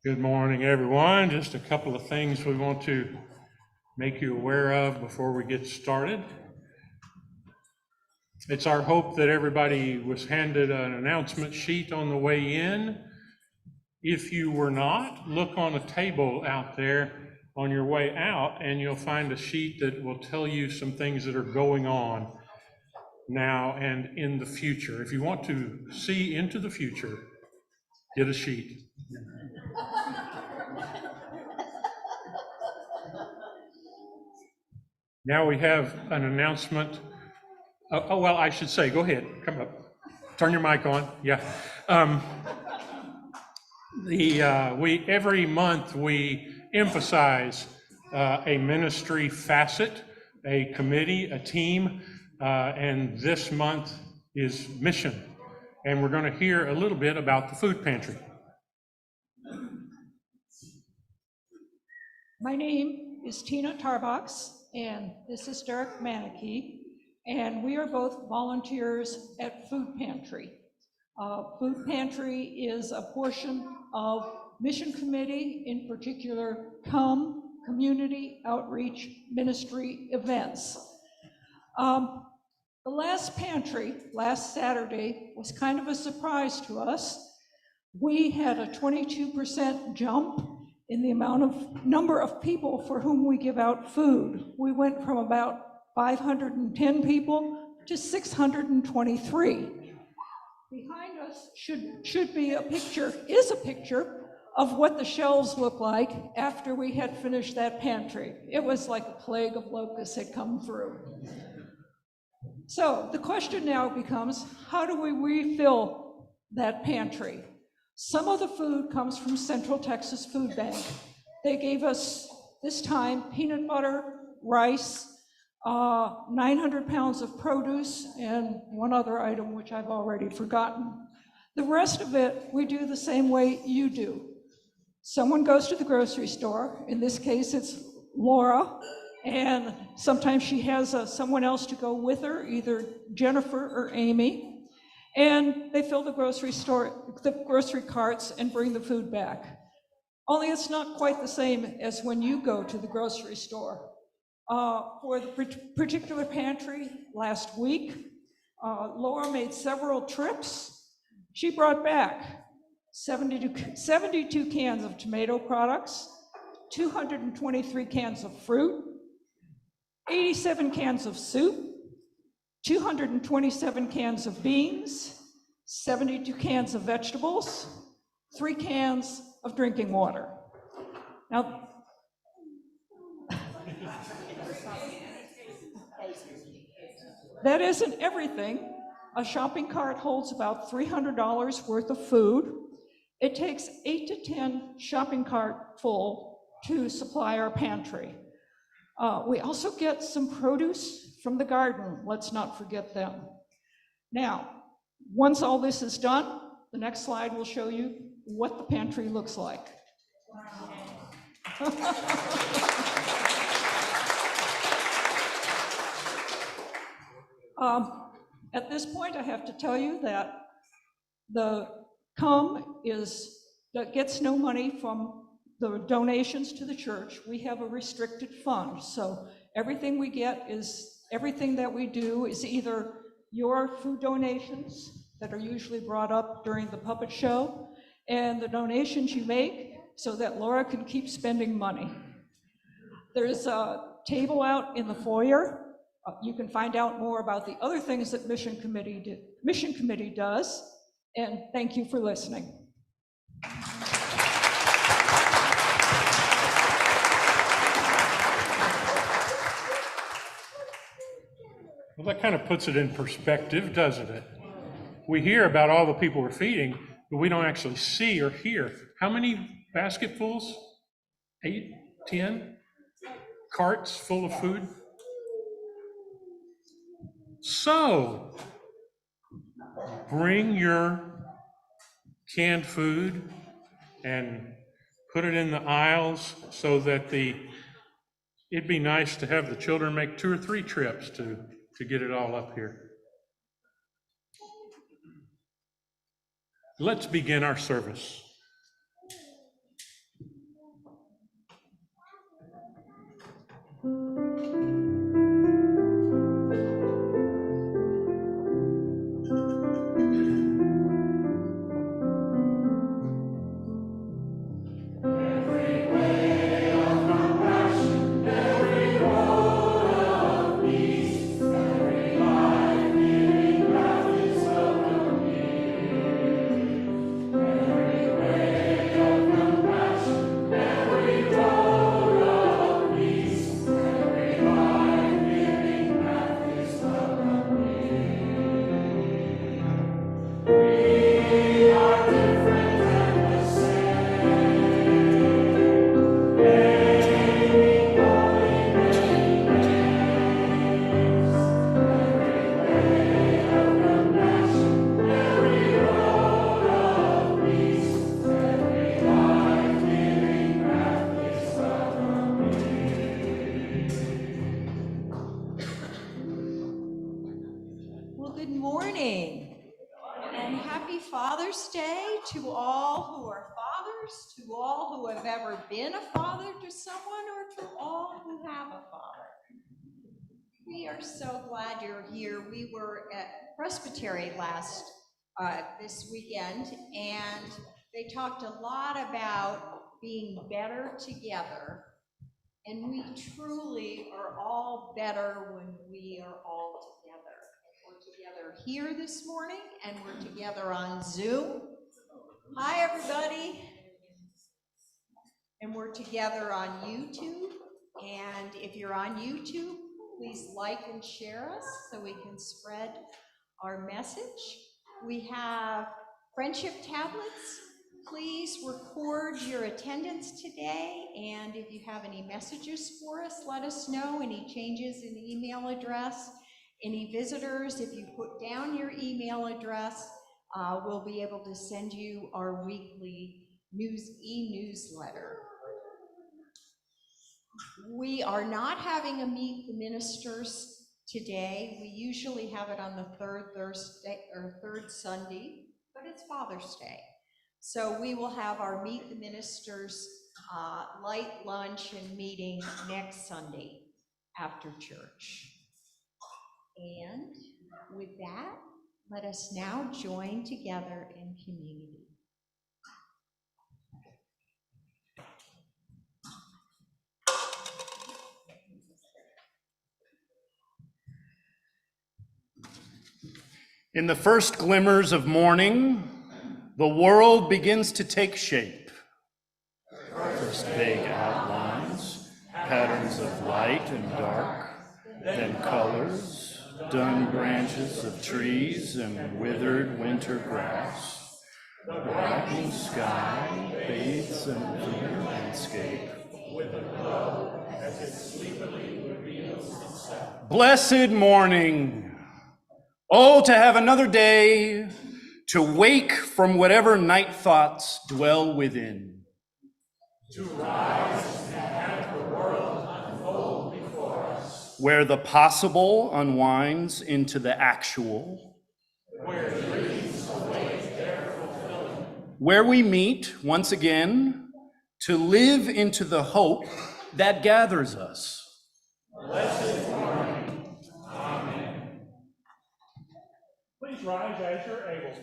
Good morning, everyone. Just a couple of things we want to make you aware of before we get started. It's our hope that everybody was handed an announcement sheet on the way in. If you were not, look on a table out there on your way out, and you'll find a sheet that will tell you some things that are going on now and in the future. If you want to see into the future, get a sheet. Now we have an announcement. Well, I should say, go ahead, come up. Turn your mic on, yeah. Every month we emphasize a ministry facet, a committee, a team, and this month is mission. And we're going to hear a little bit about the food pantry. My name is Tina Tarbox, and this is Derek Manicky, and we are both volunteers at Food Pantry. Food Pantry is a portion of Mission Committee, in particular, Community Outreach Ministry events. The last pantry, last Saturday, was kind of a surprise to us. We had a 22% jump in the number of people for whom we give out food. We went from about 510 people to 623. Behind us should be a picture of what the shelves look like after we had finished that pantry. It was like a plague of locusts had come through. So the question now becomes, how do we refill that pantry? Some of the food comes from Central Texas Food Bank. They gave us, this time, peanut butter, rice, 900 pounds of produce, and one other item which I've already forgotten. The rest of it, we do the same way you do. Someone goes to the grocery store, in this case it's Laura, and sometimes she has someone else to go with her, either Jennifer or Amy. And they fill the grocery carts and bring the food back. Only it's not quite the same as when you go to the grocery store. For the particular pantry last week, Laura made several trips. She brought back 72 cans of tomato products, 223 cans of fruit, 87 cans of soup, 227 cans of beans, 72 cans of vegetables, 3 cans of drinking water. Now, that isn't everything. A shopping cart holds about $300 worth of food. It takes 8 to 10 shopping cart full to supply our pantry. We also get some produce from the garden. Let's not forget them. Now, once all this is done, the next slide will show you what the pantry looks like. At this point, I have to tell you that the that gets no money from the donations to the church. We have a restricted fund, so everything we get everything that we do is either your food donations that are usually brought up during the puppet show, and the donations you make so that Laura can keep spending money. There's a table out in the foyer. You can find out more about the other things that Mission Committee does. And thank you for listening. Well, that kind of puts it in perspective, doesn't it? We hear about all the people we're feeding, but we don't actually see or hear. How many basketfuls? 8, 10 carts full of food? So, bring your canned food and put it in the aisles so that it'd be nice to have the children make 2 or 3 trips to get it all up here. Let's begin our service. To all who are fathers, to all who have ever been a father to someone, or to all who have a father. We are so glad you're here. We were at Presbytery this weekend, and they talked a lot about being better together, and we truly are all better when we are all together. We're together here this morning, and we're together on Zoom. Hi, everybody. And we're together on YouTube. And if you're on YouTube, please like and share us so we can spread our message. We have friendship tablets. Please record your attendance today. And if you have any messages for us, let us know. Any changes in email address, any visitors, if you put down your email address, we'll be able to send you our weekly e-newsletter. We are not having a Meet the Ministers today. We usually have it on the third Sunday, but it's Father's Day. So we will have our Meet the Ministers light lunch and meeting next Sunday after church. And with that, let us now join together in community. In the first glimmers of morning, the world begins to take shape. First vague outlines, patterns of light and dark, then colors, dun branches of trees and withered winter grass. The blackening sky bathes in the landscape with a glow as it sleepily reveals itself. Blessed morning! Oh, to have another day, to wake from whatever night thoughts dwell within. To rise and have the world unfold before us. Where the possible unwinds into the actual. Where dreams await their fulfillment. Where we meet once again to live into the hope that gathers us. Blessed morning. Amen. Please rise as you're able.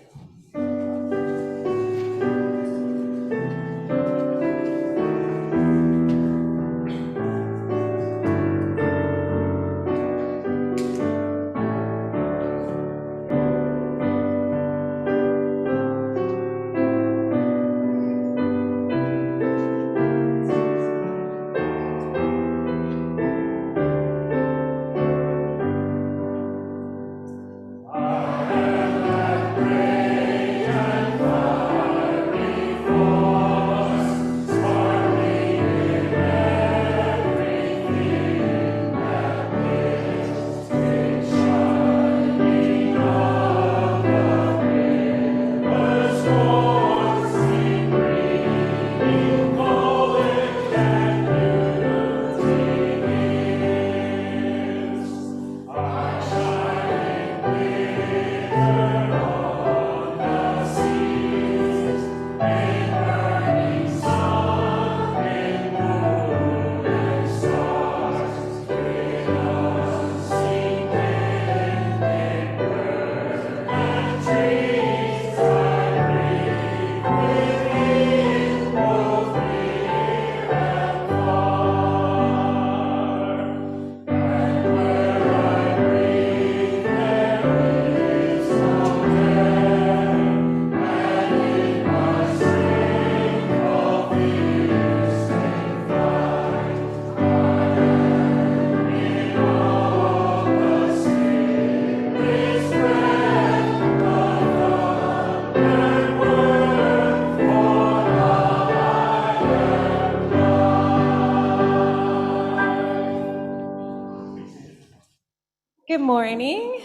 Good morning.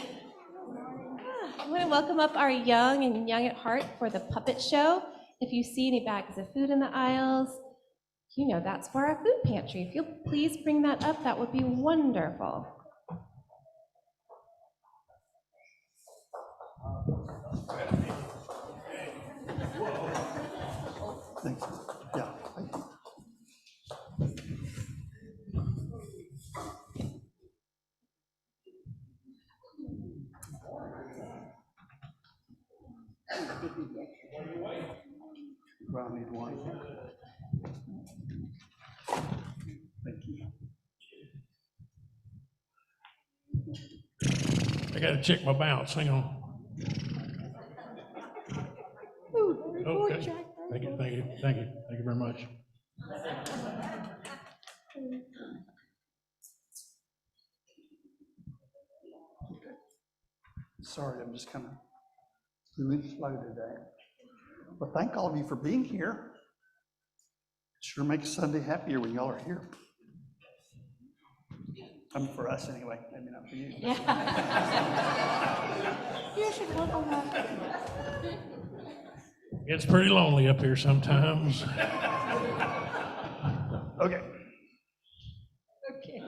I want to welcome up our young and young at heart for the puppet show. If you see any bags of food in the aisles, you know that's for our food pantry. If you'll please bring that up, that would be wonderful. Thanks. Yeah. Thank you. Well, I need one. Thank you. I gotta check my bounce, hang on. Okay, thank you, thank you, thank you, thank you very much. Sorry, I'm just kind of really slow today. Well, thank all of you for being here. It sure makes Sunday happier when y'all are here. I mean, for us anyway, maybe not for you. You should work on that. It's pretty lonely up here sometimes. Okay. Okay.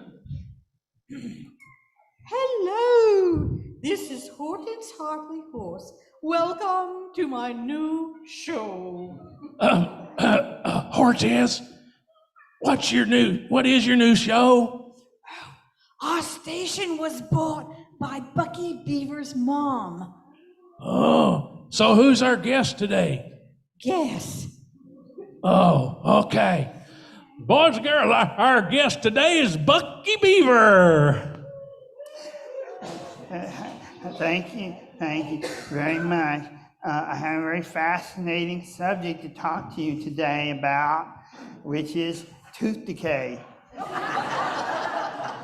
Hello, this is Hortense Hartley Horse. Welcome to my new show. Hortense, what is your new show? Our station was bought by Bucky Beaver's mom. Oh, so who's our guest today? Guess. Oh, okay. Boys and girls, our guest today is Bucky Beaver. Thank you very much. I have a very fascinating subject to talk to you today about, which is tooth decay.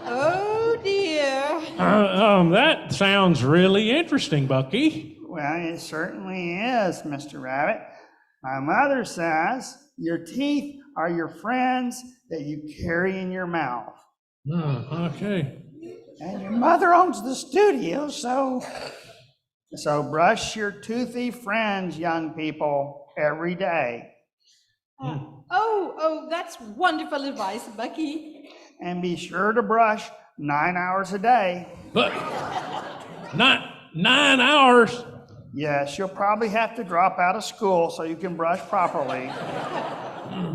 Oh dear. That sounds really interesting, Bucky. Well, it certainly is, Mr. Rabbit. My mother says your teeth are your friends that you carry in your mouth. Oh, okay. And your mother owns the studio, so brush your toothy friends, young people, every day. Oh, that's wonderful advice, Bucky. And be sure to brush 9 hours a day. But not 9 hours. Yes, you'll probably have to drop out of school so you can brush properly.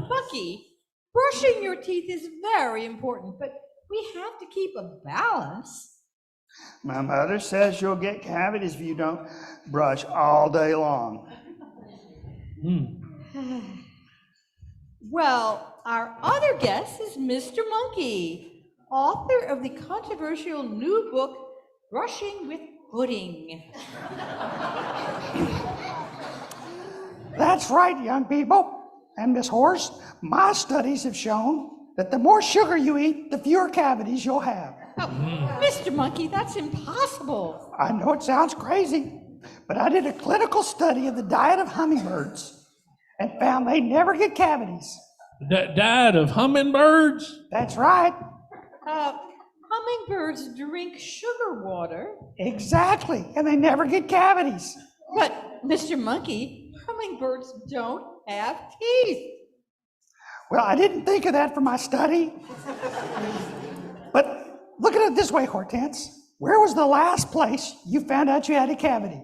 Bucky, brushing your teeth is very important, but we have to keep a balance. My mother says you'll get cavities if you don't brush all day long. Well, our other guest is Mr. Monkey, author of the controversial new book, Brushing with Pudding. That's right, young people. And Miss Horse, my studies have shown that the more sugar you eat, the fewer cavities you'll have. Oh, Mr. Monkey, that's impossible. I know it sounds crazy, but I did a clinical study of the diet of hummingbirds and found they never get cavities. That diet of hummingbirds? That's right. Hummingbirds drink sugar water. Exactly. And they never get cavities. But, Mr. Monkey, hummingbirds don't have teeth. Well, I didn't think of that for my study. But look at it this way, Hortense. Where was the last place you found out you had a cavity?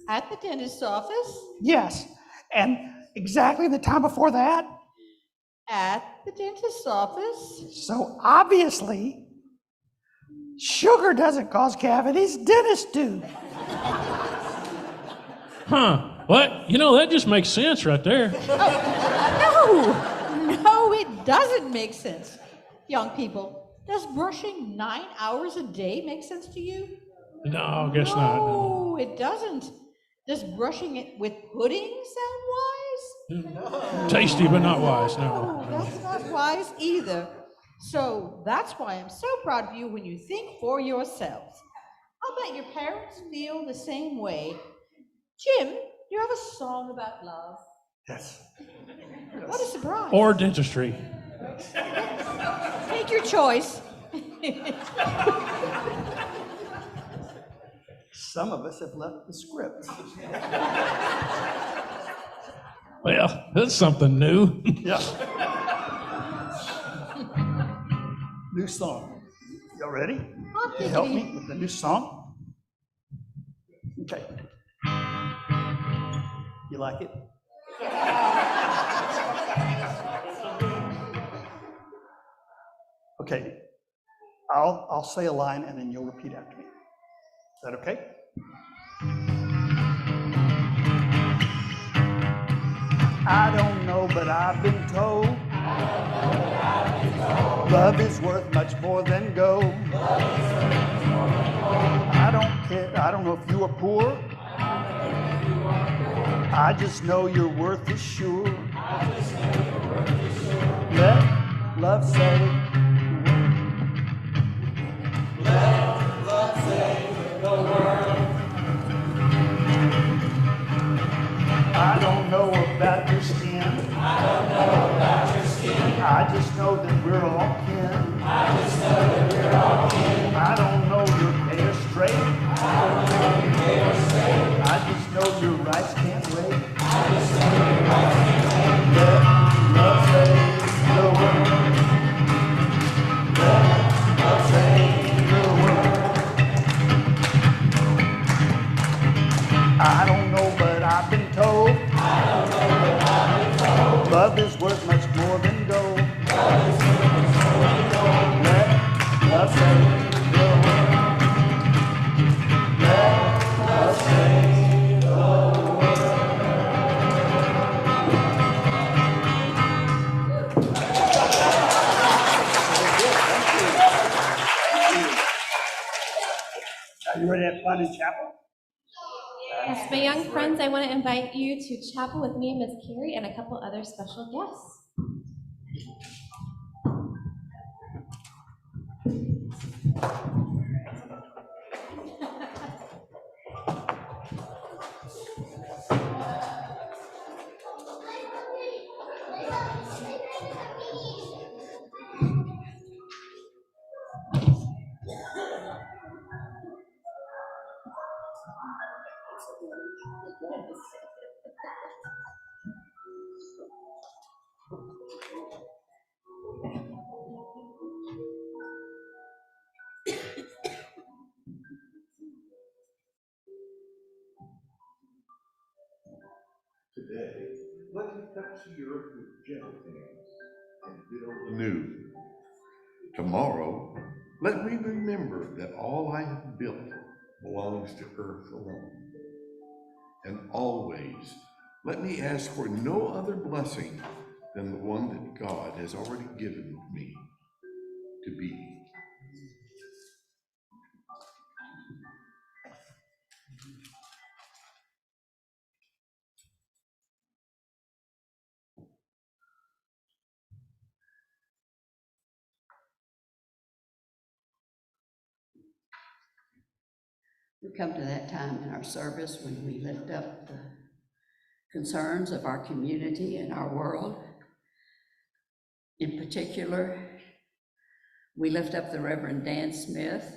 At the dentist's office? Yes. And exactly the time before that? At the dentist's office. So obviously, sugar doesn't cause cavities, dentists do. Huh. What? You know, that just makes sense right there. No, it doesn't make sense. Young people, does brushing 9 hours a day make sense to you? No, I guess not. No. No, it doesn't. Does brushing it with pudding sound wise? Tasty, but not wise, no. No, that's not wise either. So that's why I'm so proud of you when you think for yourselves. I'll bet your parents feel the same way. Jim, do you have a song about love? Yes. What a surprise. Or dentistry. Take your choice. Some of us have left the script. Well, that's something new. Yeah. New song. Y'all ready? Can you help me with the new song? Okay. You like it? Okay. I'll say a line and then you'll repeat after me. Is that okay? I don't know, but I've been told. Love is worth much more than gold. I don't care, I don't know if you are poor. I just know your worth is sure. Let love save. I don't know about your skin. I just know that we're all kin. I don't know your hair straight. I just know your rights can't wait. Let love save the world. Let love save the world. I don't know, but I've been told. Love is worth much more than gold. Let love save the world. Let love save the world. Are you ready to have fun in chapel? Yes, my young friends, I want to invite you to chapel with me and Ms. Carrie and a couple other special guests. Today, let me touch the earth with gentle hands and build anew. Tomorrow, let me remember that all I have built belongs to earth alone. And always, let me ask for no other blessing than the one that God has already given me to be. We come to that time in our service when we lift up the concerns of our community and our world. In particular, we lift up the Reverend Dan Smith,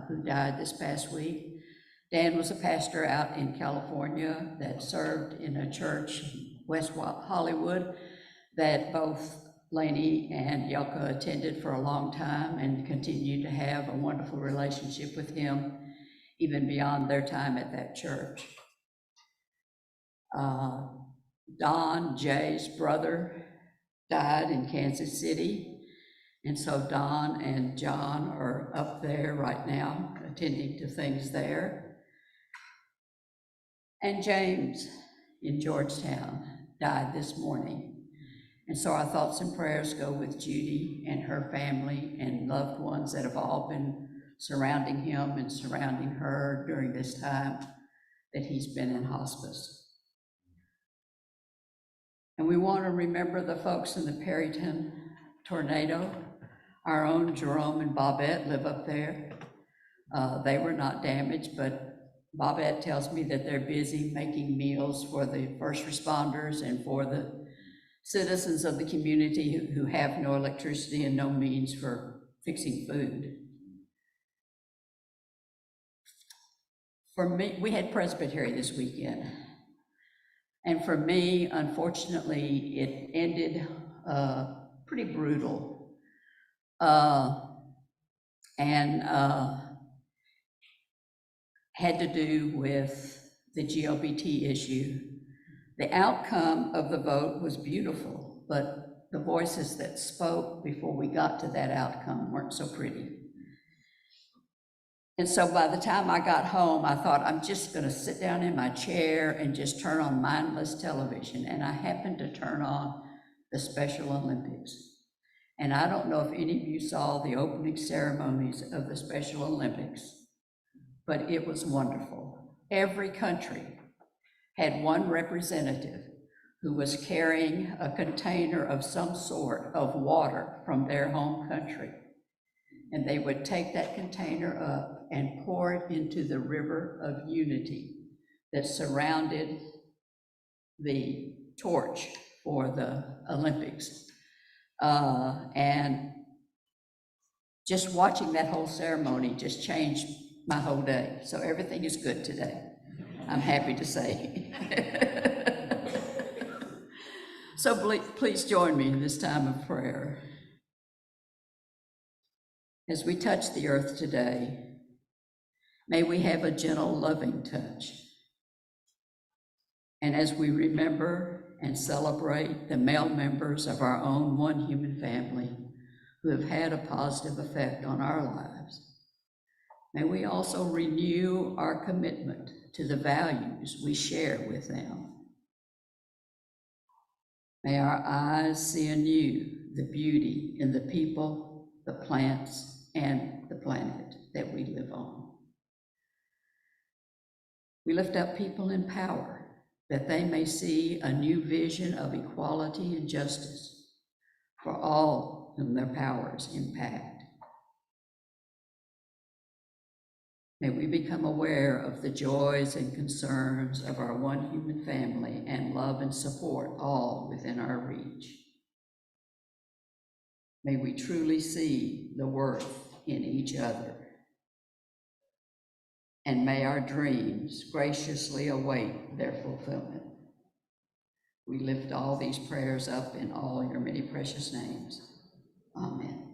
who died this past week. Dan was a pastor out in California that served in a church, West Hollywood, that both Lainey and Yelka attended for a long time and continued to have a wonderful relationship with him, even beyond their time at that church. Don, Jay's brother, died in Kansas City. And so Don and John are up there right now, attending to things there. And James in Georgetown died this morning. And so our thoughts and prayers go with Judy and her family and loved ones that have all been surrounding him and surrounding her during this time that he's been in hospice. And we want to remember the folks in the Perryton tornado. Our own Jerome and Bobette live up there. They were not damaged, but Bobette tells me that they're busy making meals for the first responders and for the citizens of the community who have no electricity and no means for fixing food. For me, we had Presbytery this weekend. And for me, unfortunately, it ended pretty brutal. And had to do with the GLBT issue. The outcome of the vote was beautiful, but the voices that spoke before we got to that outcome weren't so pretty. And so by the time I got home, I thought, I'm just gonna sit down in my chair and just turn on mindless television. And I happened to turn on the Special Olympics. And I don't know if any of you saw the opening ceremonies of the Special Olympics, but it was wonderful. Every country had one representative who was carrying a container of some sort of water from their home country. And they would take that container up and pour it into the river of unity that surrounded the torch for the Olympics. And just watching that whole ceremony just changed my whole day. So everything is good today, I'm happy to say. So please join me in this time of prayer. As we touch the earth today, may we have a gentle, loving touch. And as we remember and celebrate the male members of our own one human family who have had a positive effect on our lives, may we also renew our commitment to the values we share with them. May our eyes see anew the beauty in the people, the plants, and the planet that we live on. We lift up people in power that they may see a new vision of equality and justice for all whom their powers impact. May we become aware of the joys and concerns of our one human family and love and support all within our reach. May we truly see the worth in each other. And may our dreams graciously await their fulfillment. We lift all these prayers up in all your many precious names. Amen.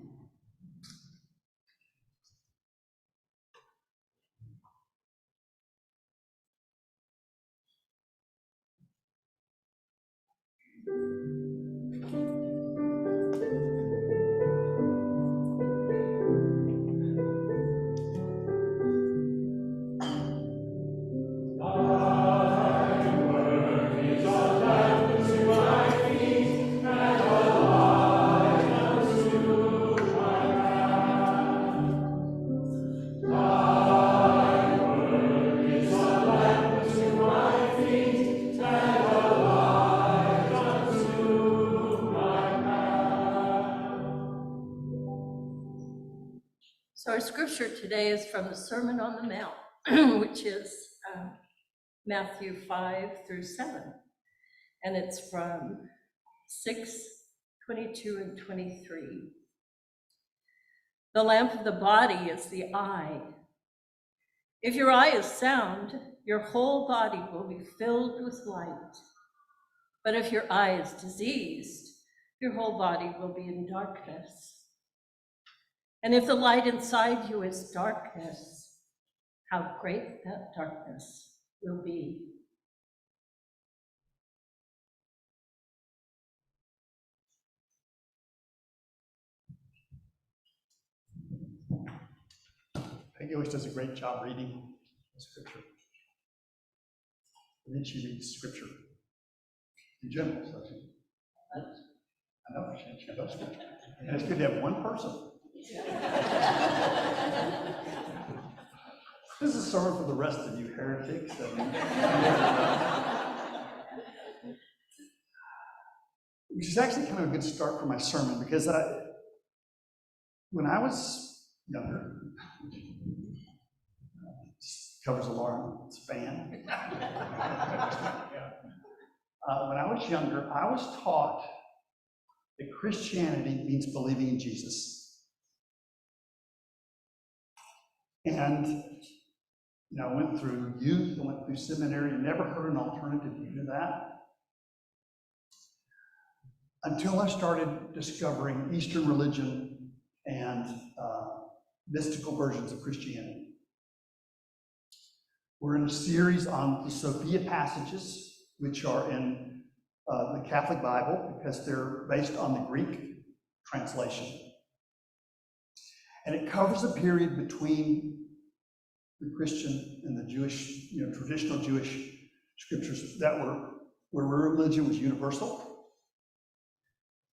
So our scripture today is from the Sermon on the Mount, which is Matthew 5 through 7. And it's from 6, 22 and 23. The lamp of the body is the eye. If your eye is sound, your whole body will be filled with light. But if your eye is diseased, your whole body will be in darkness. And if the light inside you is darkness, how great that darkness will be. Peggy always does a great job reading scripture. And then she reads scripture in general, so I know she loves scripture. And it's good to have one person. This is a sermon for the rest of you heretics. Which is actually kind of a good start for my sermon, because when I was younger, covers a large span. When I was younger, I was taught that Christianity means believing in Jesus. And I went through youth, I went through seminary, never heard an alternative view to that. Until I started discovering Eastern religion and mystical versions of Christianity. We're in a series on the Sophia passages, which are in the Catholic Bible, because they're based on the Greek translation. And it covers a period between the Christian and the Jewish, traditional Jewish scriptures that were where religion was universal,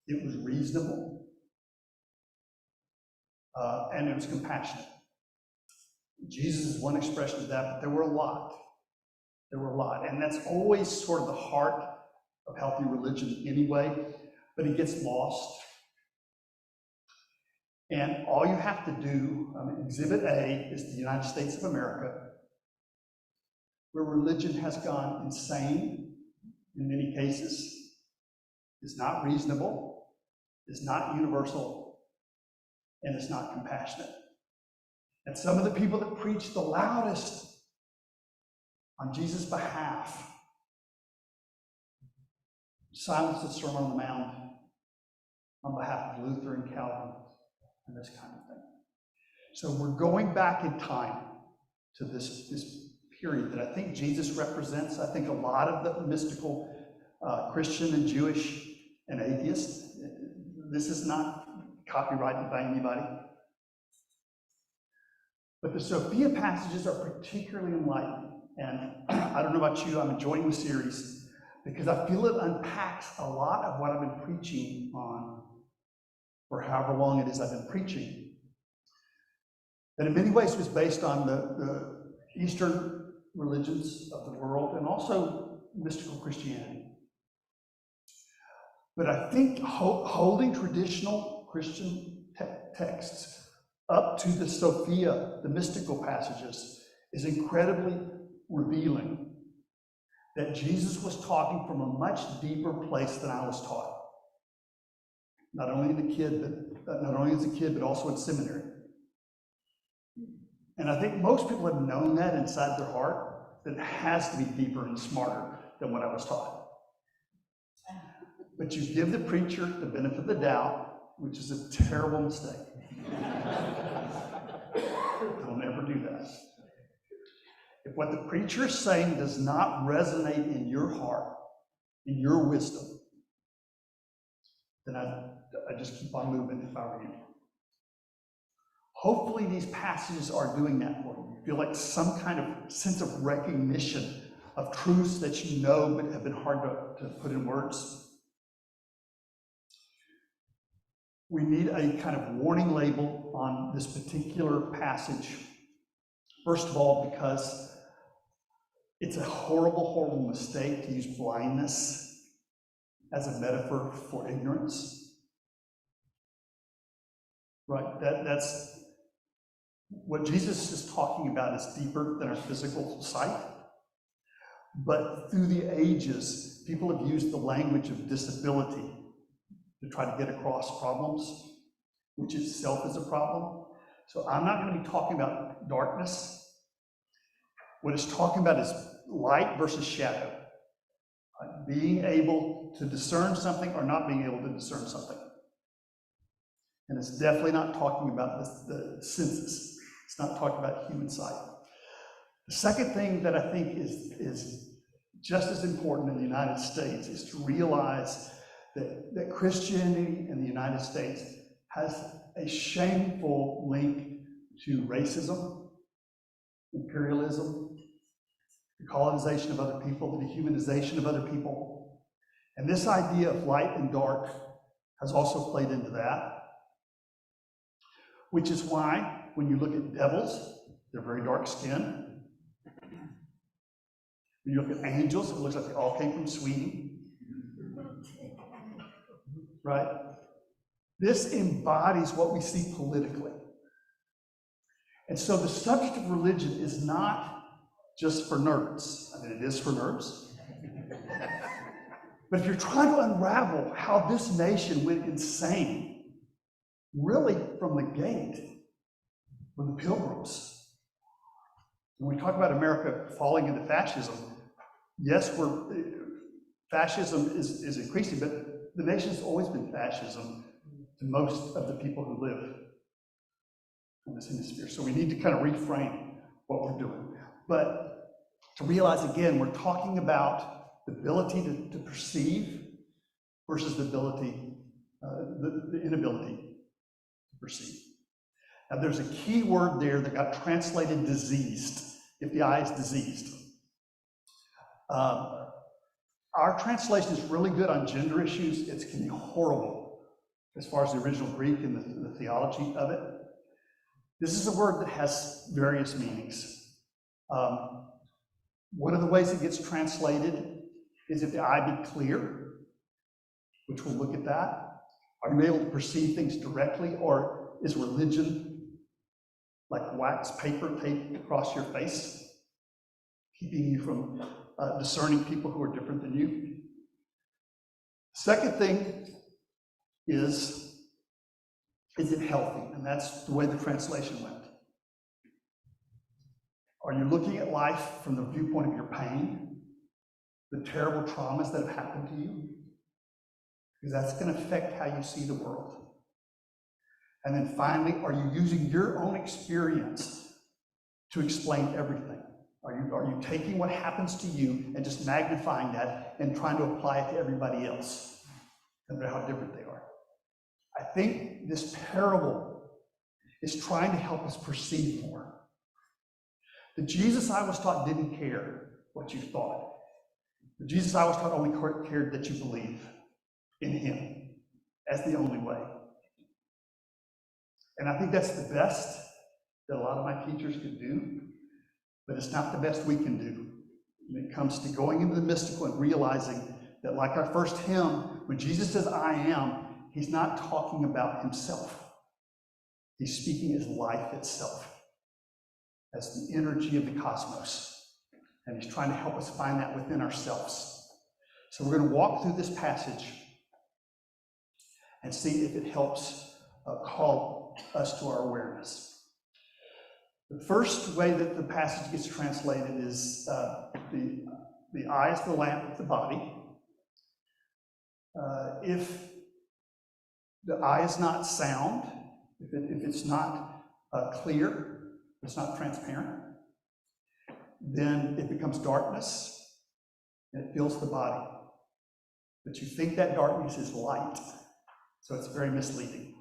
it was reasonable, and it was compassionate. Jesus is one expression of that, but there were a lot. There were a lot, and that's always sort of the heart of healthy religion anyway, but it gets lost. And all you have to do, Exhibit A is the United States of America, where religion has gone insane in many cases, is not reasonable, is not universal, and is not compassionate. And some of the people that preach the loudest on Jesus' behalf silence the Sermon on the Mount on behalf of Luther and Calvin and this kind of thing. So we're going back in time to this period that I think Jesus represents. I think a lot of the mystical Christian and Jewish and atheist, this is not copyrighted by anybody. But the Sophia passages are particularly enlightening. And I don't know about you, I'm enjoying the series because I feel it unpacks a lot of what I've been preaching on for however long it is I've been preaching. That in many ways was based on the Eastern religions of the world and also mystical Christianity. But I think holding traditional Christian texts up to the Sophia, the mystical passages, is incredibly revealing that Jesus was talking from a much deeper place than I was taught. Not only as a kid, but also in seminary. And I think most people have known that inside their heart, that it has to be deeper and smarter than what I was taught. But you give the preacher the benefit of the doubt, which is a terrible mistake. Don't ever do that. If what the preacher is saying does not resonate in your heart, in your wisdom, then I just keep on moving if I were you. Hopefully these passages are doing that for you. You feel like some kind of sense of recognition of truths that you know but have been hard to put in words. We need a kind of warning label on this particular passage. First of all, because it's a horrible, horrible mistake to use blindness as a metaphor for ignorance. Right? That's what Jesus is talking about is deeper than our physical sight. But through the ages, people have used the language of disability to try to get across problems, which itself is a problem. So I'm not going to be talking about darkness. What it's talking about is light versus shadow. Being able to discern something or not being able to discern something. And it's definitely not talking about the senses. It's not talking about human sight. The second thing that I think is just as important in the United States is to realize that Christianity in the United States has a shameful link to racism, imperialism, the colonization of other people, the dehumanization of other people. And this idea of light and dark has also played into that, which is why when you look at devils, they're very dark skinned. When you look at angels, it looks like they all came from Sweden. Right? This embodies what we see politically. And so the subject of religion is not just for nerds. I mean, it is for nerds. But if you're trying to unravel how this nation went insane, really from the gate, with the Pilgrims, When we talk about America falling into fascism, yes, fascism is increasing, but the nation's always been fascism to most of the people who live in this hemisphere. So we need to kind of reframe what we're doing. But to realize again, we're talking about the ability to perceive versus the ability, the inability to perceive. Now there's a key word there that got translated diseased, if the eye is diseased. Our translation is really good on gender issues. It can be horrible as far as the original Greek and the theology of it. This is a word that has various meanings. One of the ways it gets translated is if the eye be clear, which we'll look at that. Are you able to perceive things directly, or is religion like wax paper taped across your face, keeping you from discerning people who are different than you? Second thing is it healthy? And that's the way the translation went. Are you looking at life from the viewpoint of your pain, the terrible traumas that have happened to you? Because that's going to affect how you see the world. And then finally, are you using your own experience to explain everything? Are you taking what happens to you and just magnifying that and trying to apply it to everybody else, no matter how different they are? I think this parable is trying to help us perceive more. The Jesus I was taught didn't care what you thought. The Jesus I was taught only cared that you believe in him as the only way. And I think that's the best that a lot of my teachers could do, but it's not the best we can do when it comes to going into the mystical and realizing that, like our first hymn, when Jesus says, I am, he's not talking about himself. He's speaking as life itself, as the energy of the cosmos. And he's trying to help us find that within ourselves. So we're going to walk through this passage and see if it helps call us to our awareness. The first way that the passage gets translated is the eye is the lamp of the body. If the eye is not sound, if it's not clear, it's not transparent, then it becomes darkness and it fills the body. But you think that darkness is light, so it's very misleading.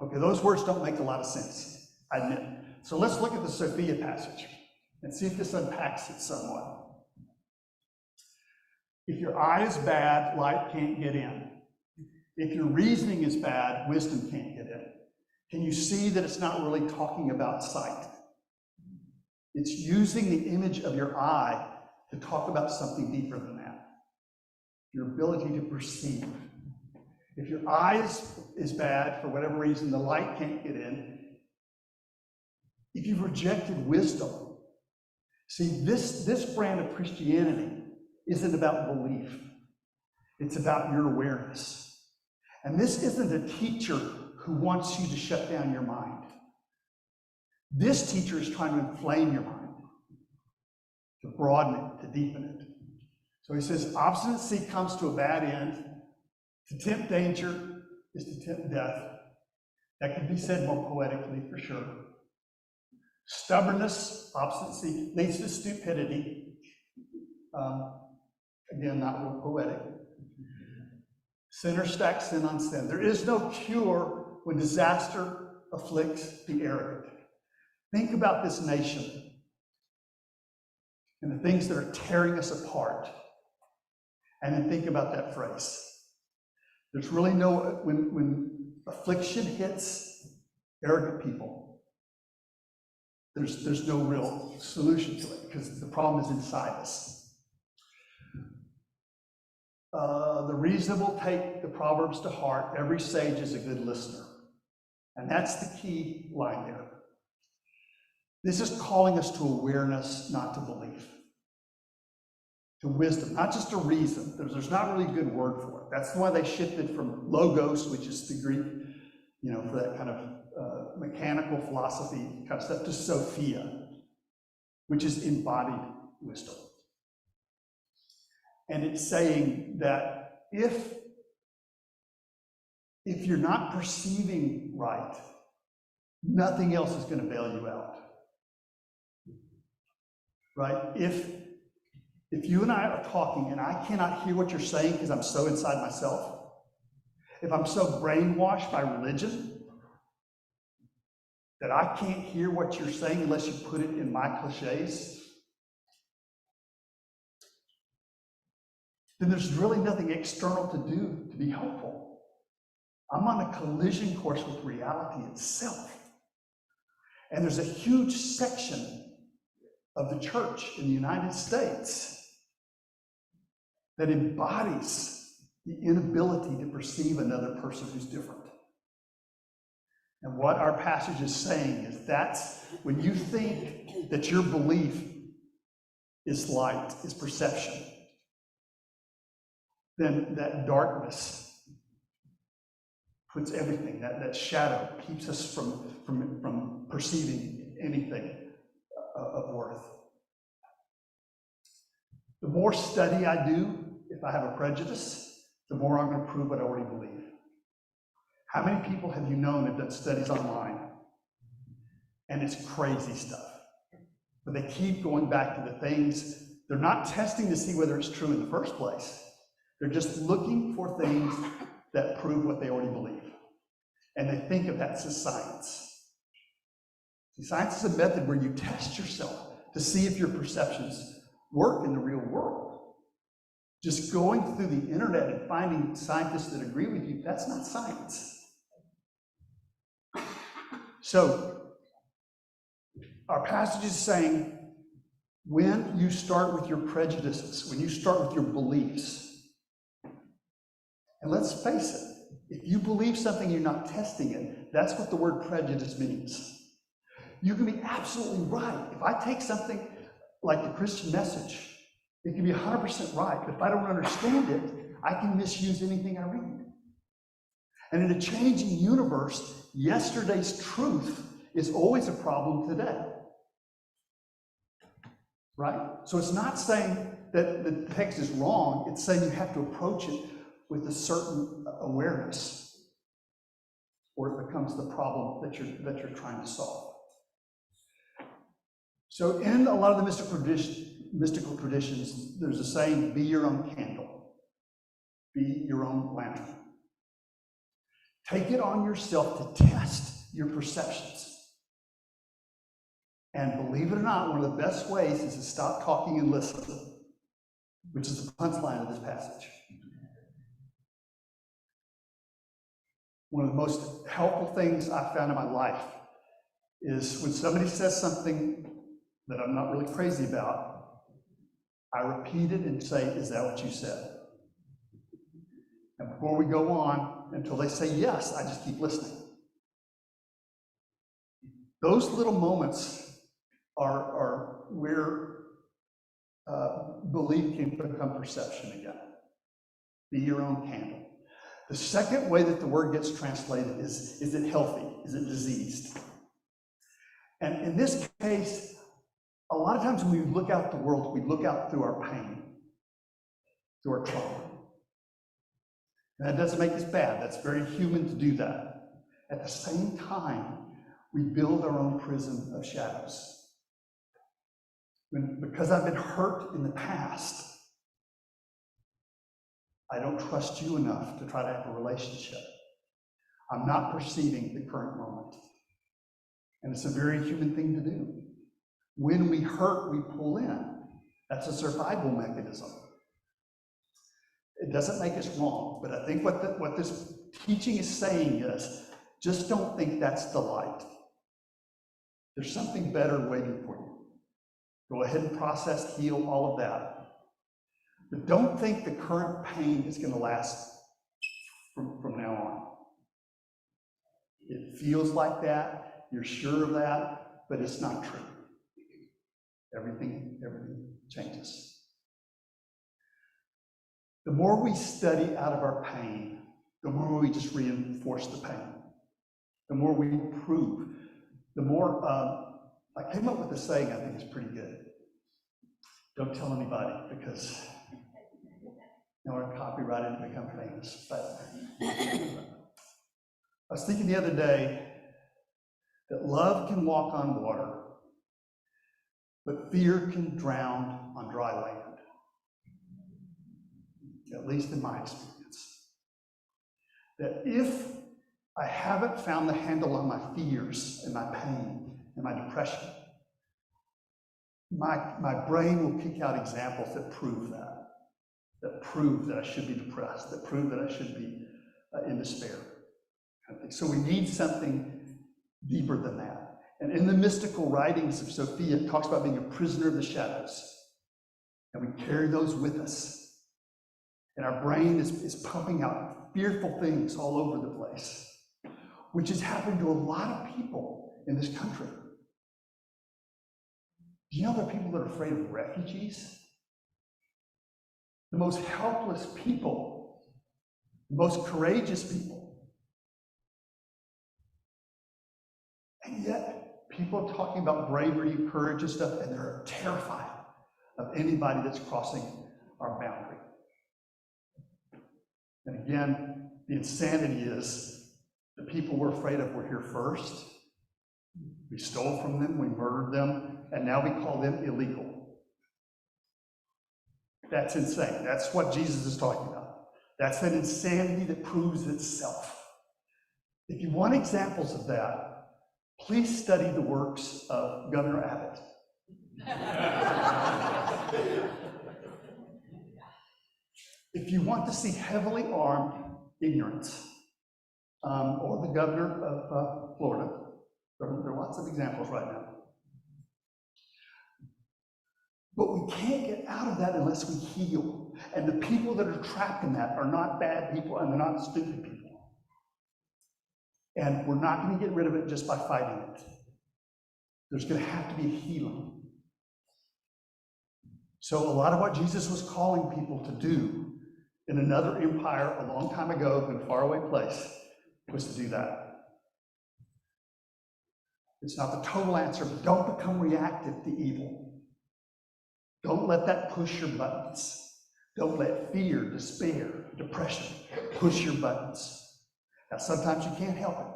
Okay, those words don't make a lot of sense, I admit. So let's look at the Sophia passage and see if this unpacks it somewhat. If your eye is bad, light can't get in. If your reasoning is bad, wisdom can't get in. Can you see that it's not really talking about sight? It's using the image of your eye to talk about something deeper than that. Your ability to perceive. If your eye is bad, for whatever reason, the light can't get in. If you've rejected wisdom, see, this brand of Christianity isn't about belief. It's about your awareness. And this isn't a teacher who wants you to shut down your mind. This teacher is trying to inflame your mind, to broaden it, to deepen it. So he says, obstinacy comes to a bad end. To tempt danger is to tempt death. That could be said more poetically, for sure. Stubbornness, obstinacy, leads to stupidity. Again, not real poetic. Sinner stacks sin on sin. There is no cure when disaster afflicts the arrogant. Think about this nation and the things that are tearing us apart. And then think about that phrase. There's really no, when affliction hits arrogant people, there's no real solution to it because the problem is inside us. The reasonable take the Proverbs to heart. Every sage is a good listener. And that's the key line there. This is calling us to awareness, not to belief. To wisdom, not just to reason. There's not really a good word for it. That's why they shifted from logos, which is the Greek, for that kind of mechanical philosophy kind of stuff, to Sophia, which is embodied wisdom. And it's saying that if you're not perceiving right, nothing else is going to bail you out. Right? If you and I are talking and I cannot hear what you're saying because I'm so inside myself, if I'm so brainwashed by religion that I can't hear what you're saying unless you put it in my cliches, then there's really nothing external to do to be helpful. I'm on a collision course with reality itself. And there's a huge section of the church in the United States that embodies the inability to perceive another person who's different. And what our passage is saying is that's when you think that your belief is light, is perception, then that darkness puts everything, that shadow keeps us from perceiving anything of worth. The more study I do, if I have a prejudice, the more I'm going to prove what I already believe. How many people have you known have done studies online? And it's crazy stuff. But they keep going back to the things, they're not testing to see whether it's true in the first place. They're just looking for things that prove what they already believe. And they think of that as science. See, science is a method where you test yourself to see if your perceptions work in the real world. Just going through the internet and finding scientists that agree with you, that's not science. So, our passage is saying, when you start with your prejudices, when you start with your beliefs, and let's face it, if you believe something you're not testing it, that's what the word prejudice means. You can be absolutely right. If I take something like the Christian message, it can be 100% right, but if I don't understand it, I can misuse anything I read. And in a changing universe, yesterday's truth is always a problem today. Right? So it's not saying that the text is wrong, it's saying you have to approach it with a certain awareness, or it becomes the problem that you're trying to solve. So in a lot of the mystical traditions, there's a saying, be your own candle, be your own lantern. Take it on yourself to test your perceptions. And believe it or not, one of the best ways is to stop talking and listen, which is the punchline of this passage. One of the most helpful things I've found in my life is when somebody says something that I'm not really crazy about, I repeat it and say, is that what you said? And before we go on, until they say yes, I just keep listening. Those little moments are where belief can become perception again. Be your own candle. The second way that the word gets translated is it healthy? Is it diseased? And in this case, a lot of times when we look out at the world, we look out through our pain, through our trauma. And that doesn't make us bad. That's very human to do that. At the same time, we build our own prison of shadows. Because I've been hurt in the past, I don't trust you enough to try to have a relationship. I'm not perceiving the current moment. And it's a very human thing to do. When we hurt, we pull in. That's a survival mechanism. It doesn't make us wrong, but I think what this teaching is saying is, just don't think that's the light. There's something better waiting for you. Go ahead and process, heal, all of that. But don't think the current pain is going to last from now on. It feels like that, you're sure of that, but it's not true. Everything changes. The more we study out of our pain, the more we just reinforce the pain. The more we prove, the more I came up with a saying I think is pretty good. Don't tell anybody, because now we're copyrighted and become famous. But I was thinking the other day that love can walk on water, but fear can drown on dry land. At least in my experience. That if I haven't found the handle on my fears and my pain and my depression, my brain will pick out examples that prove that I should be depressed, that prove that I should be in despair. So we need something deeper than that. And in the mystical writings of Sophia, it talks about being a prisoner of the shadows. And we carry those with us. And our brain is pumping out fearful things all over the place, which is happening to a lot of people in this country. Do you know there are people that are afraid of refugees? The most helpless people, the most courageous people. And yet, people are talking about bravery and courage and stuff, and they're terrified of anybody that's crossing our boundary. And again, the insanity is the people we're afraid of were here first. We stole from them, we murdered them, and now we call them illegal. That's insane. That's what Jesus is talking about. That's an insanity that proves itself. If you want examples of that, please study the works of Governor Abbott. If you want to see heavily armed ignorance, or the governor of Florida, there are lots of examples right now. But we can't get out of that unless we heal. And the people that are trapped in that are not bad people, and they're not stupid people. And we're not going to get rid of it just by fighting it. There's going to have to be a healing. So a lot of what Jesus was calling people to do in another empire a long time ago in a faraway place was to do that. It's not the total answer, but don't become reactive to evil. Don't let that push your buttons. Don't let fear, despair, depression push your buttons. Now, sometimes you can't help it,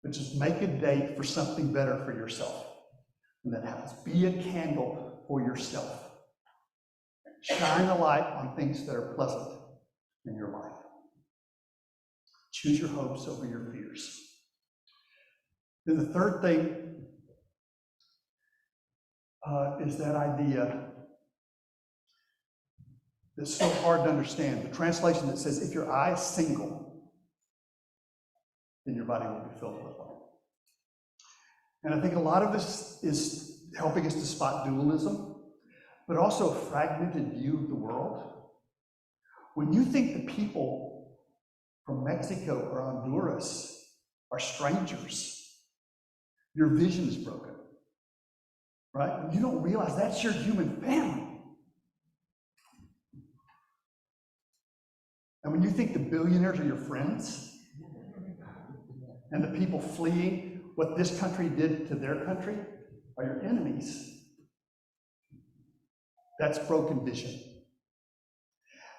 but just make a date for something better for yourself. When that happens, be a candle for yourself. Shine a light on things that are pleasant in your life. Choose your hopes over your fears. Then the third thing is that idea that's so hard to understand. The translation that says, if your eye is single, then your body will be filled with light. And I think a lot of this is helping us to spot dualism, but also a fragmented view of the world. When you think the people from Mexico or Honduras are strangers, your vision is broken, right? You don't realize that's your human family. And when you think the billionaires are your friends, and the people fleeing what this country did to their country are your enemies, that's broken vision.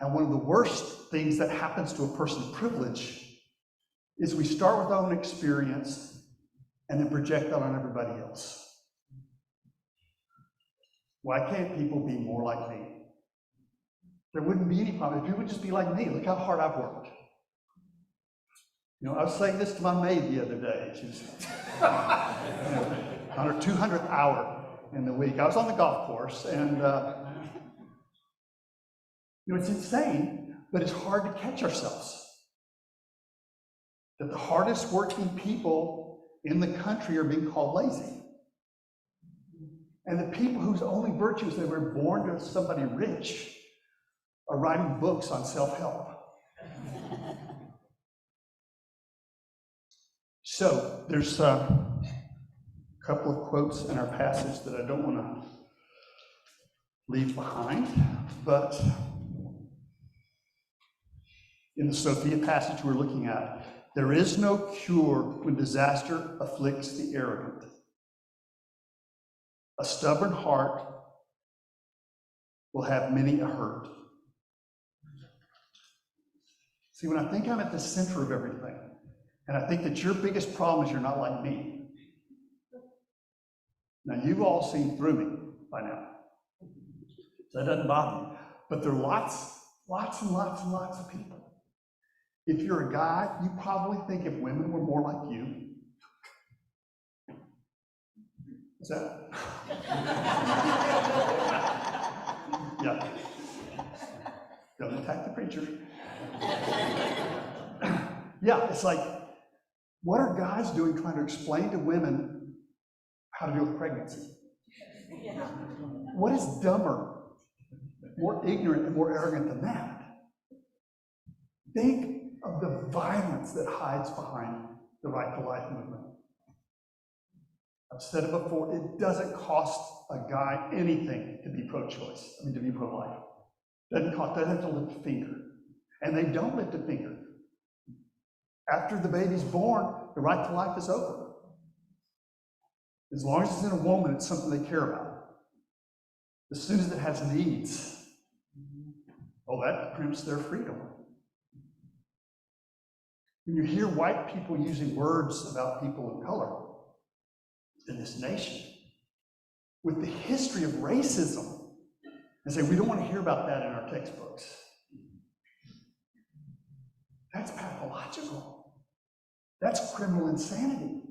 And one of the worst things that happens to a person of privilege is we start with our own experience and then project that on everybody else. Why can't people be more like me? There wouldn't be any problem. If people would just be like me, look how hard I've worked. You know, I was saying this to my maid the other day. She was on her 200th hour in the week. I was on the golf course, and it's insane, but it's hard to catch ourselves. That the hardest working people in the country are being called lazy. And the people whose only virtue is they were born to somebody rich are writing books on self-help. So there's a couple of quotes in our passage that I don't want to leave behind, but in the Sophia passage we're looking at, there is no cure when disaster afflicts the arrogant. A stubborn heart will have many a hurt. See, when I think I'm at the center of everything, and I think that your biggest problem is you're not like me. Now, you've all seen through me by now. So that doesn't bother you. But there are lots of people. If you're a guy, you probably think if women were more like you. Is that? Yeah. Don't attack the preacher. Yeah, it's like, what are guys doing trying to explain to women how to deal with pregnancy? What is dumber, more ignorant, and more arrogant than that? Think of the violence that hides behind the Right to Life movement. I've said it before, it doesn't cost a guy anything to be pro-choice, to be pro-life. Doesn't cost, doesn't have to lift a finger. And they don't lift a finger. After the baby's born, the right to life is over. As long as it's in a woman, it's something they care about. As soon as it has needs, oh, that crimps their freedom. When you hear white people using words about people of color in this nation, with the history of racism, and say, we don't want to hear about that in our textbooks. That's pathological. That's criminal insanity.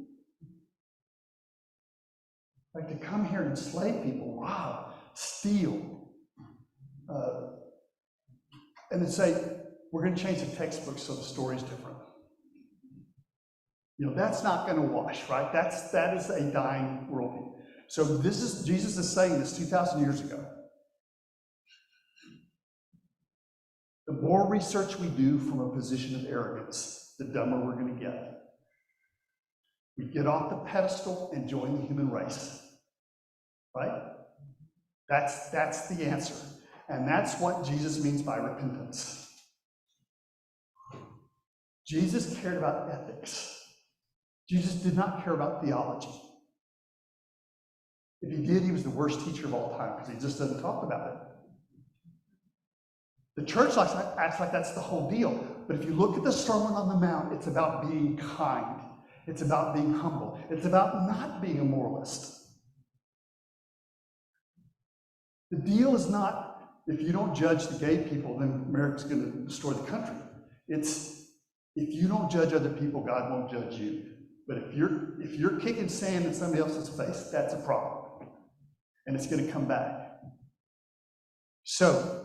Like to come here and enslave people, rob, steal, and then say, we're going to change the textbook so the story's different. You know, that's not going to wash, right? That is a dying worldview. So Jesus is saying this 2,000 years ago. The more research we do from a position of arrogance, the dumber we're going to get. We get off the pedestal and join the human race, right? That's the answer. And that's what Jesus means by repentance. Jesus cared about ethics. Jesus did not care about theology. If he did, he was the worst teacher of all time because he just doesn't talk about it. The church acts like that's the whole deal. But if you look at the Sermon on the Mount, it's about being kind. It's about being humble. It's about not being a moralist. The deal is not, if you don't judge the gay people, then America's going to destroy the country. It's, if you don't judge other people, God won't judge you. But if you're kicking sand in somebody else's face, that's a problem. And it's going to come back. So,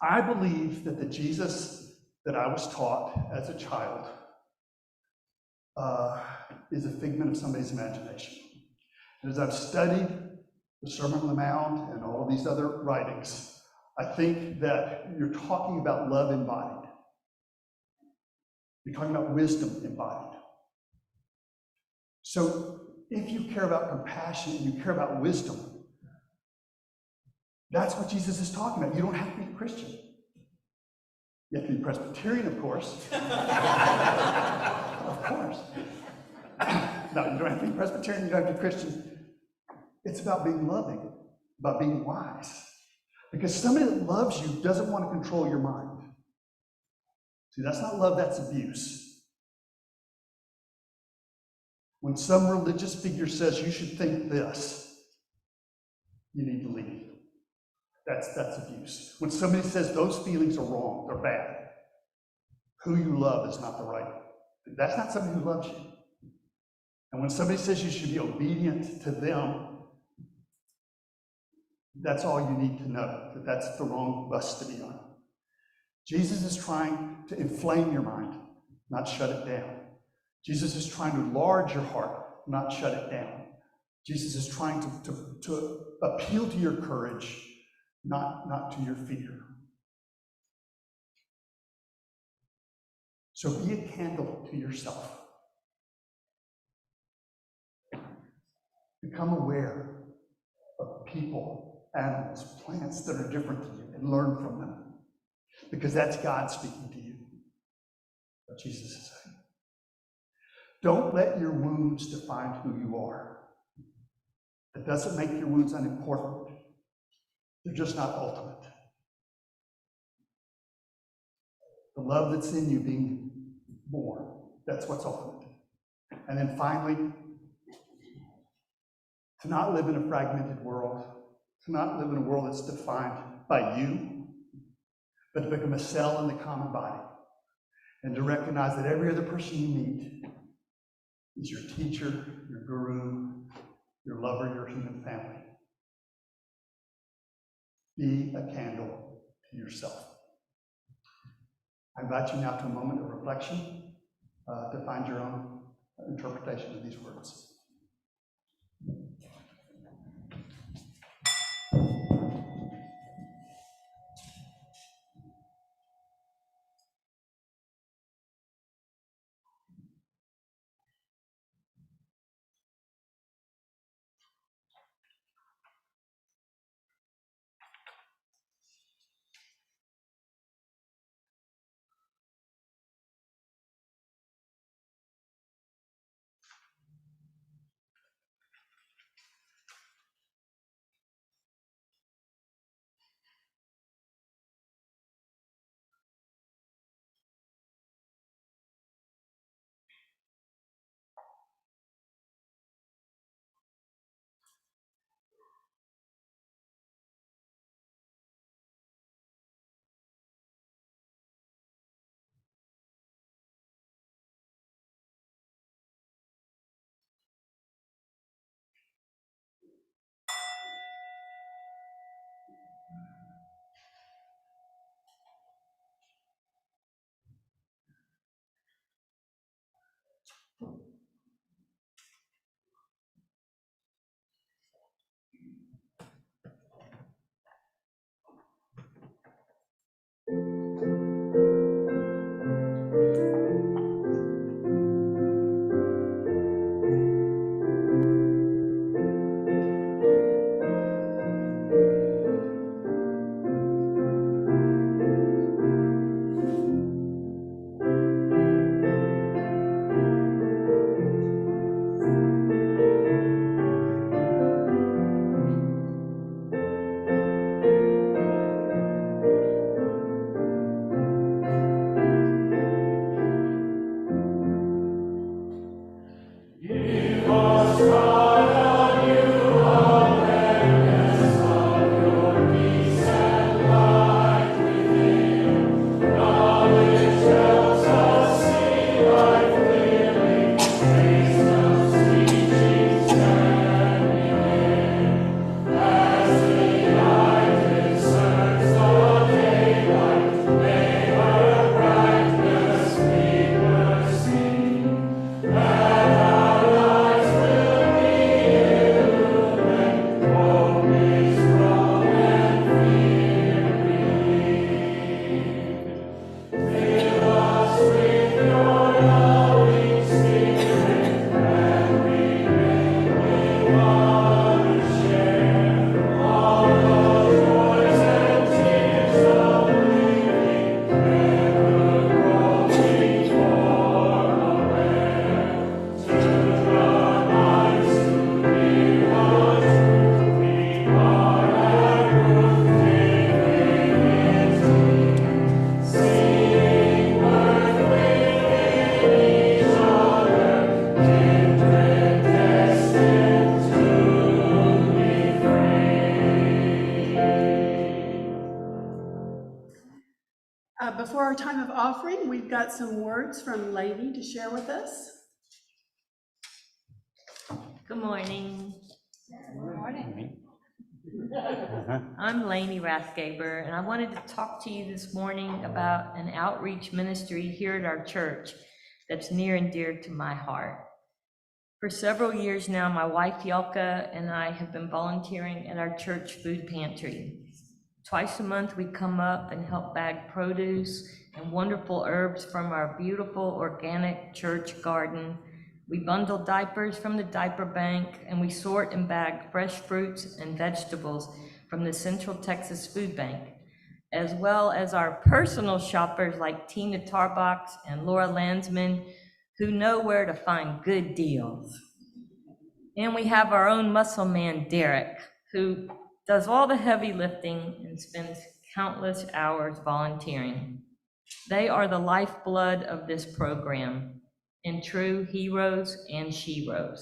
I believe that the Jesus that I was taught as a child is a figment of somebody's imagination. And as I've studied the Sermon on the Mount and all of these other writings, I think that you're talking about love embodied. You're talking about wisdom embodied. So if you care about compassion and you care about wisdom, that's what Jesus is talking about. You don't have to be a Christian. You have to be Presbyterian, of course. Of course. No, you don't have to be Presbyterian, you don't have to be Christian. It's about being loving, about being wise. Because somebody that loves you doesn't want to control your mind. See, that's not love, that's abuse. When some religious figure says you should think this, you need to leave. That's abuse. When somebody says those feelings are wrong, they're bad, who you love is not the right. That's not somebody who loves you. And when somebody says you should be obedient to them, that's all you need to know, that that's the wrong bus to be on. Jesus is trying to inflame your mind, not shut it down. Jesus is trying to enlarge your heart, not shut it down. Jesus is trying to appeal to your courage, not to your fear. So be a candle to yourself. Become aware of people, animals, plants that are different than you and learn from them. Because that's God speaking to you. What Jesus is saying. Don't let your wounds define who you are. That doesn't make your wounds unimportant. They're just not ultimate. The love that's in you being born, that's what's ultimate. And then finally, to not live in a fragmented world, to not live in a world that's defined by you, but to become a cell in the common body, and to recognize that every other person you meet is your teacher, your guru, your lover, your human family. Be a candle to yourself. I invite you now to a moment of reflection to find your own interpretation of these words. Before our time of offering, we've got some words from Lainey to share with us. Good morning. Good morning. I'm Lainey Rathgaber, and I wanted to talk to you this morning about an outreach ministry here at our church that's near and dear to my heart. For several years now, my wife Yelka and I have been volunteering at our church food pantry. Twice a month, we come up and help bag produce and wonderful herbs from our beautiful organic church garden. We bundle diapers from the diaper bank, and we sort and bag fresh fruits and vegetables from the Central Texas Food Bank, as well as our personal shoppers like Tina Tarbox and Laura Landsman, who know where to find good deals. And we have our own muscle man, Derek, who does all the heavy lifting and spends countless hours volunteering. They are the lifeblood of this program, and true heroes and sheroes.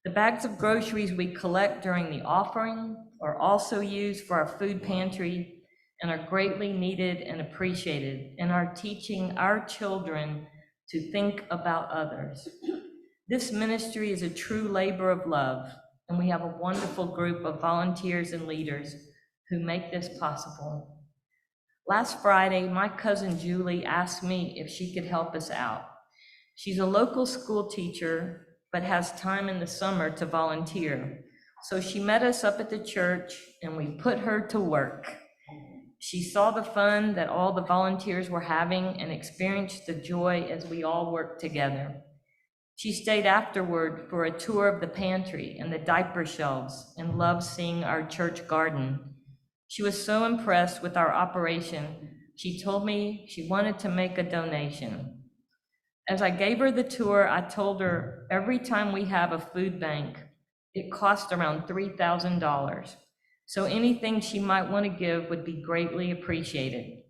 The bags of groceries we collect during the offering are also used for our food pantry and are greatly needed and appreciated in our teaching our children to think about others. This ministry is a true labor of love, and we have a wonderful group of volunteers and leaders who make this possible. Last Friday, my cousin Julie asked me if she could help us out. She's a local school teacher, but has time in the summer to volunteer. So she met us up at the church and we put her to work. She saw the fun that all the volunteers were having and experienced the joy as we all worked together. She stayed afterward for a tour of the pantry and the diaper shelves and loved seeing our church garden. She was so impressed with our operation, she told me she wanted to make a donation. As I gave her the tour, I told her every time we have a food bank, it costs around $3,000. So anything she might want to give would be greatly appreciated.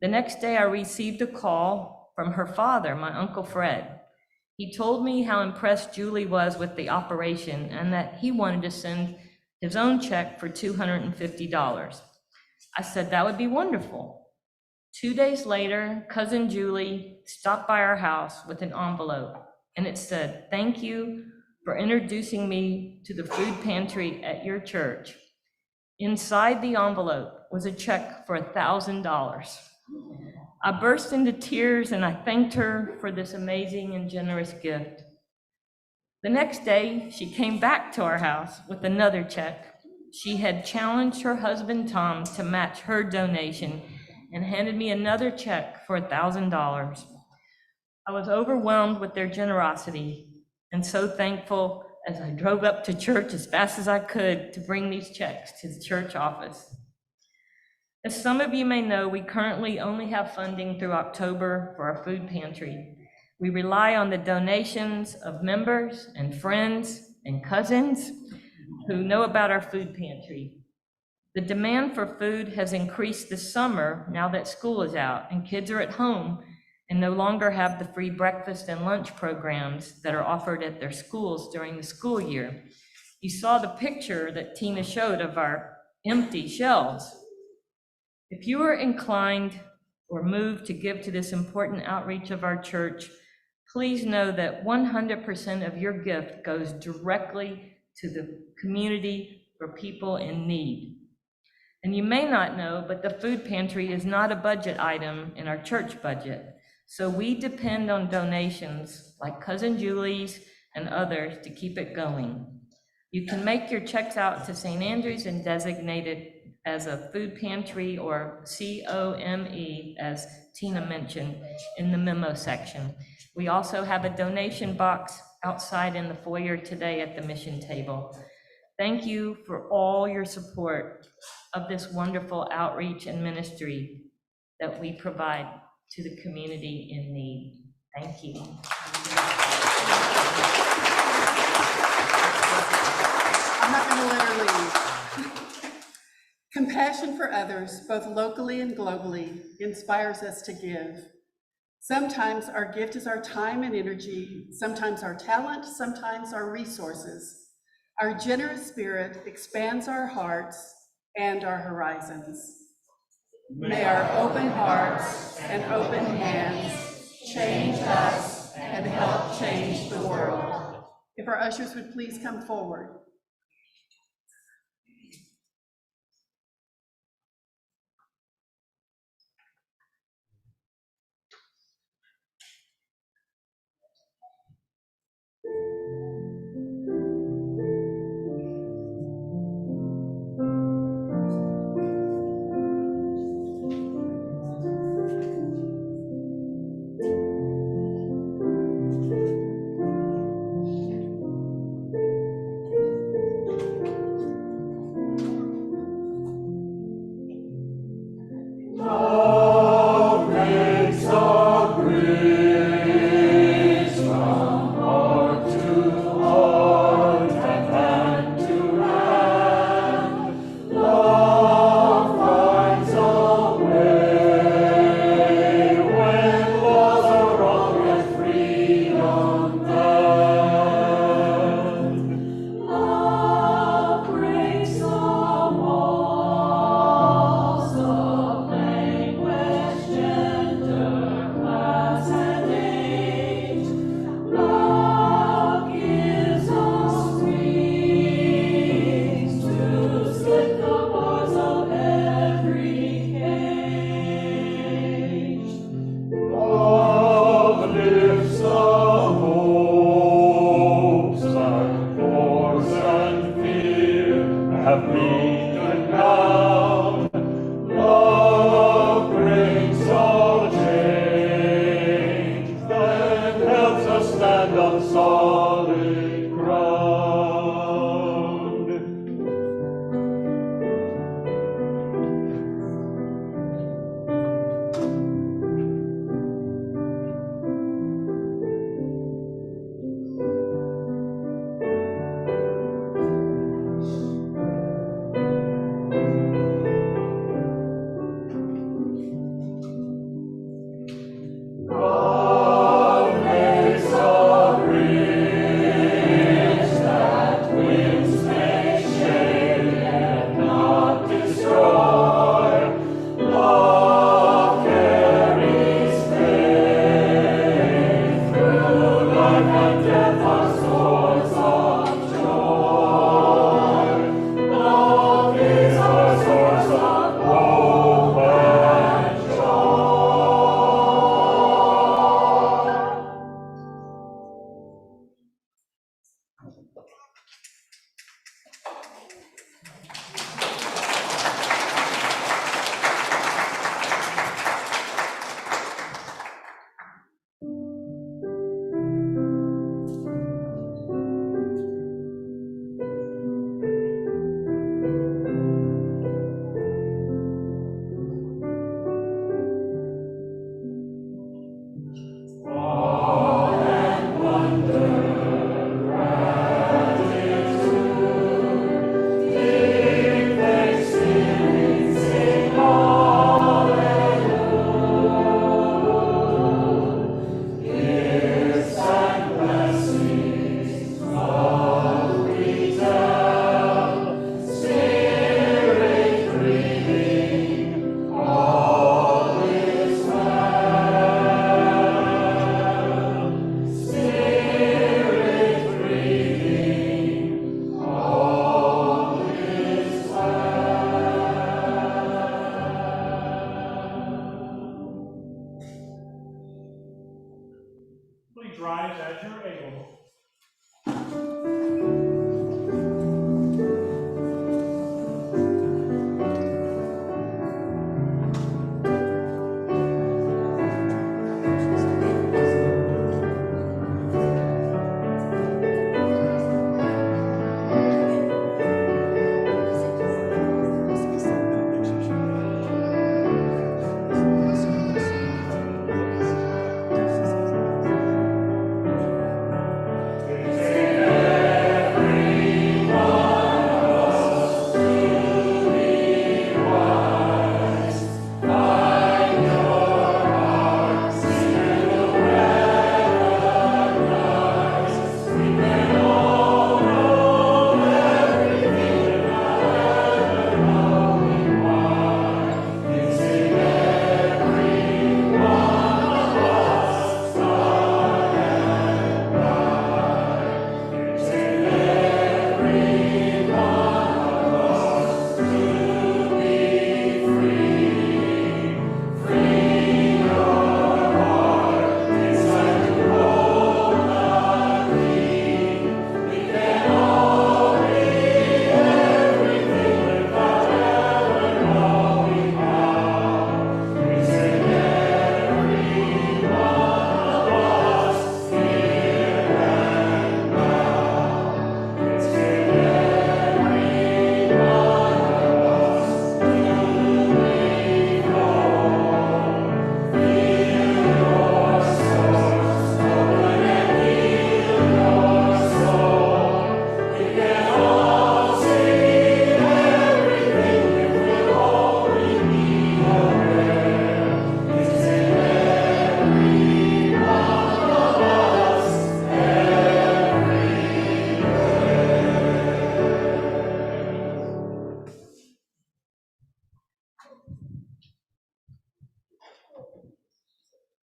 The next day I received a call from her father, my Uncle Fred. He told me how impressed Julie was with the operation and that he wanted to send his own check for $250. I said that would be wonderful. 2 days later, cousin Julie stopped by our house with an envelope, and it said, "Thank you for introducing me to the food pantry at your church." Inside the envelope was a check for $1,000. I burst into tears and I thanked her for this amazing and generous gift. The next day, she came back to our house with another check. She had challenged her husband, Tom, to match her donation and handed me another check for $1,000. I was overwhelmed with their generosity and so thankful as I drove up to church as fast as I could to bring these checks to the church office. As some of you may know, we currently only have funding through October for our food pantry. We rely on the donations of members and friends and cousins who know about our food pantry. The demand for food has increased this summer now that school is out and kids are at home and no longer have the free breakfast and lunch programs that are offered at their schools during the school year. You saw the picture that Tina showed of our empty shelves. If you are inclined or moved to give to this important outreach of our church, please know that 100% of your gift goes directly to the community for people in need. And you may not know, but the food pantry is not a budget item in our church budget. So we depend on donations like Cousin Julie's and others to keep it going. You can make your checks out to St. Andrews and designate it as a food pantry or COME, as Tina mentioned in the memo section. We also have a donation box outside in the foyer today at the mission table. Thank you for all your support of this wonderful outreach and ministry that we provide to the community in need. Thank you. I'm not going to let her leave. Compassion for others, both locally and globally, inspires us to give. Sometimes our gift is our time and energy, sometimes our talent, sometimes our resources. Our generous spirit expands our hearts and our horizons. May our open hearts and open hands change us and help change the world. If our ushers would please come forward. have moved and bound. Love breaks all chains, and helps us stand on solid ground. Love makes a bridge that winds may shake and not destroy. Love carries faith through life and death, our source of joy. Love is our source of hope and joy. Awe and wonder, gratitude, give thanksgiving, sing hallelujah. Gifts and blessings, love we tell, spirit breathing, all is well. Spirit breathing, all is well. Please rise as you're able.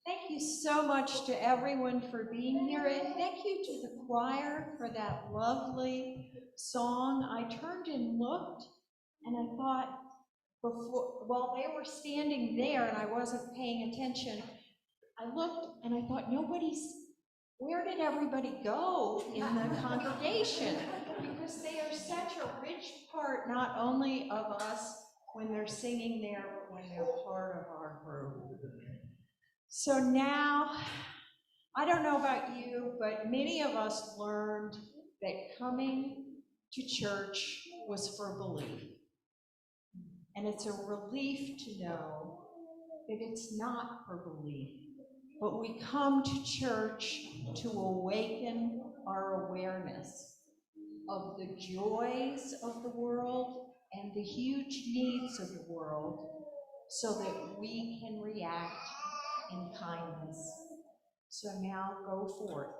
Thank you so much to everyone for being here, and thank you to the choir for that lovely song. I turned and looked, and I thought, while they were standing there and I wasn't paying attention, I looked and I thought, where did everybody go in the congregation? Because they are such a rich part part not only of us when they're singing there, but when they're part of our group. So now, I don't know about you, but many of us learned that coming to church was for belief. And it's a relief to know that it's not for belief, but we come to church to awaken our awareness of the joys of the world and the huge needs of the world so that we can react in kindness. So now go forth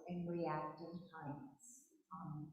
and react in kindness. Amen.